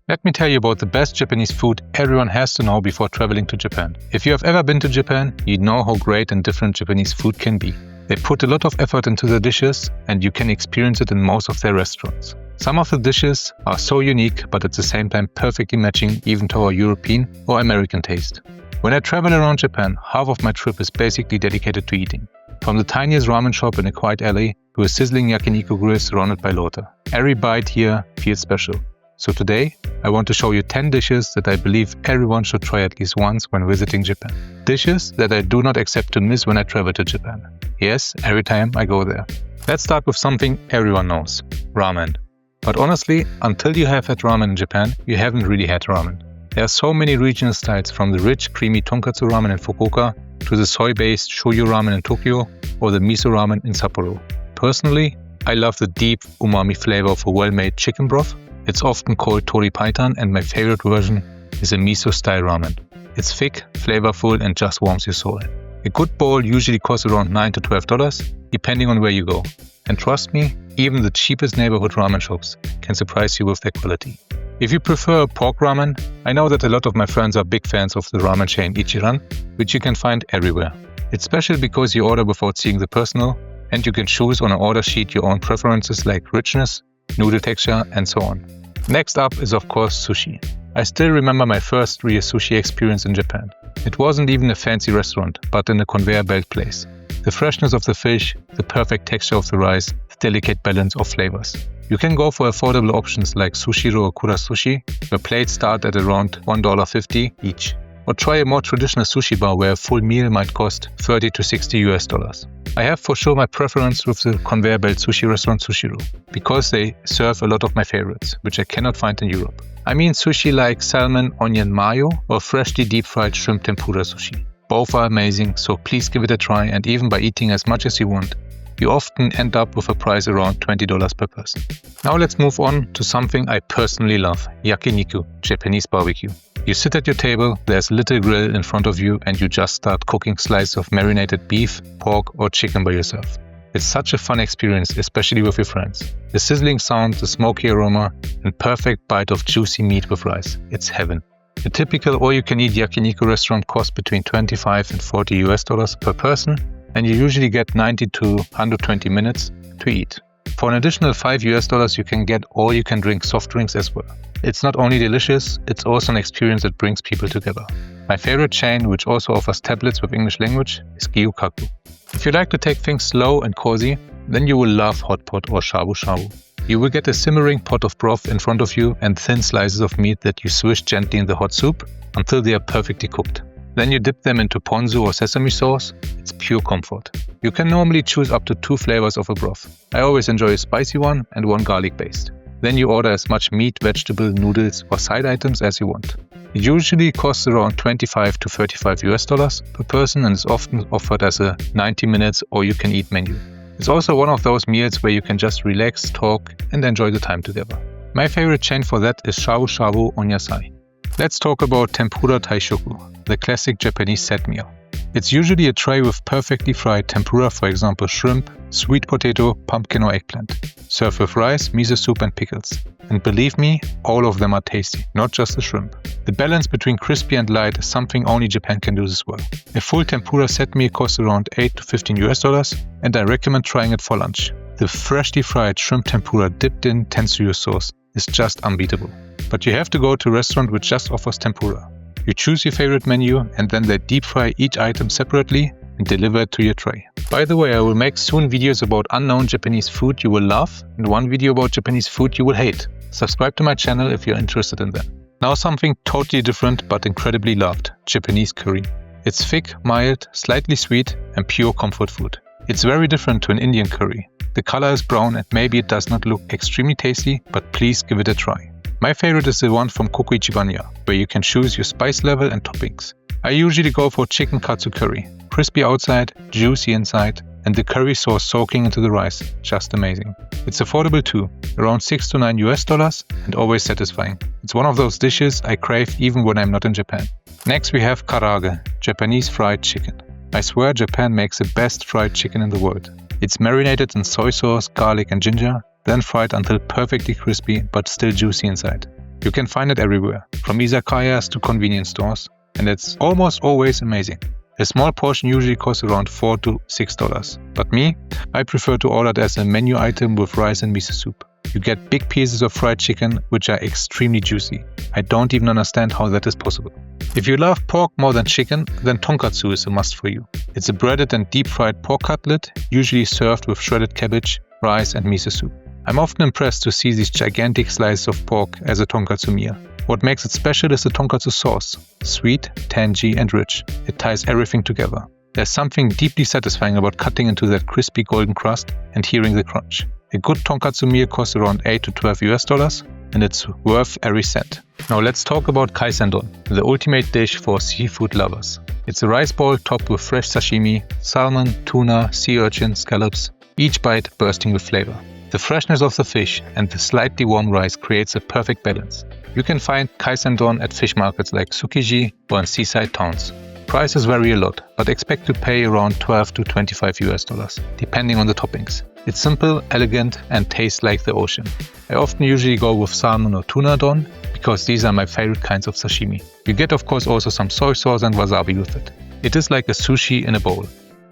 Let me tell you about the best Japanese food everyone has to know before traveling to Japan. If you have ever been to Japan, you know how great and different Japanese food can be. They put a lot of effort into the dishes, and you can experience it in most of their restaurants. Some of the dishes are so unique, but at the same time perfectly matching even to our European or American taste. When I travel around Japan, half of my trip is basically dedicated to eating. From the tiniest ramen shop in a quiet alley to a sizzling Yakiniku grill surrounded by water. Every bite here feels special. So today, I want to show you 10 dishes that I believe everyone should try at least once when visiting Japan. Dishes that I do not accept to miss when I travel to Japan. Yes, every time I go there. Let's start with something everyone knows, ramen. But honestly, until you have had ramen in Japan, you haven't really had ramen. There are so many regional styles, from the rich, creamy tonkotsu ramen in Fukuoka to the soy-based shoyu ramen in Tokyo or the miso ramen in Sapporo. Personally, I love the deep umami flavor of a well-made chicken broth. It's often called tori paitan, and my favorite version is a miso-style ramen. It's thick, flavorful, and just warms your soul. A good bowl usually costs around $9 to $12, depending on where you go. And trust me, even the cheapest neighborhood ramen shops can surprise you with their quality. If you prefer pork ramen, I know that a lot of my friends are big fans of the ramen chain Ichiran, which you can find everywhere. It's special because you order without seeing the personal, and you can choose on an order sheet your own preferences like richness, noodle texture, and so on. Next up is of course sushi. I still remember my first real sushi experience in Japan. It wasn't even a fancy restaurant, but in a conveyor belt place. The freshness of the fish, the perfect texture of the rice, the delicate balance of flavors. You can go for affordable options like sushiro or kura sushi, where plates start at around $1.50 each. Or try a more traditional sushi bar where a full meal might cost $30 to $60. I have for sure my preference with the conveyor belt sushi restaurant Sushiro, because they serve a lot of my favorites, which I cannot find in Europe. I mean sushi like salmon, onion mayo, or freshly deep-fried shrimp tempura sushi. Both are amazing, so please give it a try, and even by eating as much as you want, you often end up with a price around $20 per person. Now let's move on to something I personally love, Yakiniku, Japanese barbecue. You sit at your table, there's a little grill in front of you, and you just start cooking slices of marinated beef, pork, or chicken by yourself. It's such a fun experience, especially with your friends. The sizzling sound, the smoky aroma, and perfect bite of juicy meat with rice. It's heaven. A typical all-you-can-eat yakiniku restaurant costs between $25 and $40 per person, and you usually get 90 to 120 minutes to eat. For an additional $5 you can get all-you-can-drink soft drinks as well. It's not only delicious, it's also an experience that brings people together. My favorite chain, which also offers tablets with English language, is Gyukaku. If you like to take things slow and cozy, then you will love hot pot or shabu. You will get a simmering pot of broth in front of you and thin slices of meat that you swish gently in the hot soup until they are perfectly cooked. Then you dip them into ponzu or sesame sauce. It's pure comfort. You can normally choose up to 2 flavors of a broth. I always enjoy a spicy one and one garlic based. Then you order as much meat, vegetable, noodles or side items as you want. It usually costs around $25 to $35 per person and is often offered as a 90 minutes all you can eat menu. It's also one of those meals where you can just relax, talk and enjoy the time together. My favorite chain for that is Shabu Onyasai. Let's talk about tempura taishoku, the classic Japanese set meal. It's usually a tray with perfectly fried tempura, for example shrimp, sweet potato, pumpkin or eggplant. Served with rice, miso soup and pickles. And believe me, all of them are tasty, not just the shrimp. The balance between crispy and light is something only Japan can do as well. A full tempura set meal costs around $8 to $15, and I recommend trying it for lunch. The freshly fried shrimp tempura dipped in tensuyo sauce is just unbeatable. But you have to go to a restaurant which just offers tempura. You choose your favorite menu and then they deep fry each item separately and deliver it to your tray. By the way, I will make soon videos about unknown Japanese food you will love and one video about Japanese food you will hate. Subscribe to my channel if you're interested in that. Now something totally different but incredibly loved, Japanese curry. It's thick, mild, slightly sweet and pure comfort food. It's very different to an Indian curry. The color is brown and maybe it does not look extremely tasty, but please give it a try. My favorite is the one from Koku Ichibanya, where you can choose your spice level and toppings. I usually go for chicken katsu curry, crispy outside, juicy inside, and the curry sauce soaking into the rice, just amazing. It's affordable too, around $6 to $9 and always satisfying. It's one of those dishes I crave even when I'm not in Japan. Next we have karaage, Japanese fried chicken. I swear Japan makes the best fried chicken in the world. It's marinated in soy sauce, garlic and ginger, then fried until perfectly crispy but still juicy inside. You can find it everywhere, from izakayas to convenience stores, and it's almost always amazing. A small portion usually costs around $4 to $6, but me, I prefer to order it as a menu item with rice and miso soup. You get big pieces of fried chicken, which are extremely juicy. I don't even understand how that is possible. If you love pork more than chicken, then tonkotsu is a must for you. It's a breaded and deep-fried pork cutlet, usually served with shredded cabbage, rice and miso soup. I'm often impressed to see these gigantic slices of pork as a tonkotsu meal. What makes it special is the tonkotsu sauce. Sweet, tangy and rich. It ties everything together. There's something deeply satisfying about cutting into that crispy golden crust and hearing the crunch. A good tonkotsu meal costs around $8 to $12, and it's worth every cent. Now let's talk about kaisandon, the ultimate dish for seafood lovers. It's a rice bowl topped with fresh sashimi, salmon, tuna, sea urchin, scallops, each bite bursting with flavor. The freshness of the fish and the slightly warm rice creates a perfect balance. You can find kaisandon at fish markets like Tsukiji or in seaside towns. Prices vary a lot, but expect to pay around $12 to $25, depending on the toppings. It's simple, elegant, and tastes like the ocean. I often usually go with salmon or tuna don, because these are my favorite kinds of sashimi. You get of course also some soy sauce and wasabi with it. It is like a sushi in a bowl.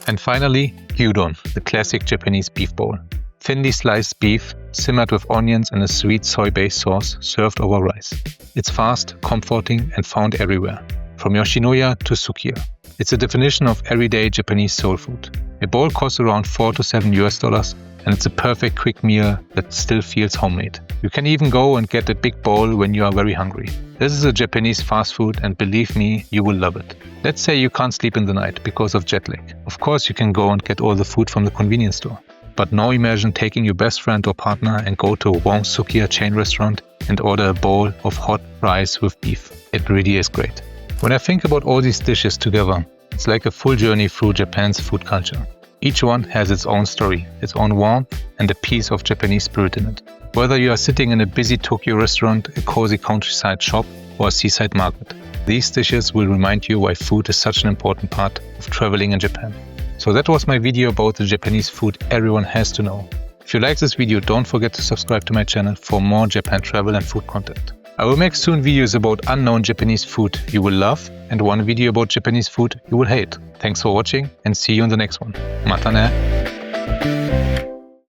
And finally, gyudon, the classic Japanese beef bowl. Thinly sliced beef, simmered with onions and a sweet soy-based sauce, served over rice. It's fast, comforting, and found everywhere, from Yoshinoya to Sukiya. It's a definition of everyday Japanese soul food. A bowl costs around $4 to $7, and it's a perfect quick meal that still feels homemade. You can even go and get a big bowl when you are very hungry. This is a Japanese fast food, and believe me, you will love it. Let's say you can't sleep in the night because of jet lag. Of course, you can go and get all the food from the convenience store. But now imagine taking your best friend or partner and go to a warm Sukiya chain restaurant and order a bowl of hot rice with beef. It really is great. When I think about all these dishes together, it's like a full journey through Japan's food culture. Each one has its own story, its own warmth, and a piece of Japanese spirit in it. Whether you are sitting in a busy Tokyo restaurant, a cozy countryside shop, or a seaside market, these dishes will remind you why food is such an important part of traveling in Japan. So that was my video about the Japanese food everyone has to know. If you like this video, don't forget to subscribe to my channel for more Japan travel and food content. I will make soon videos about unknown Japanese food you will love and one video about Japanese food you will hate. Thanks for watching and see you in the next one. Mata ne!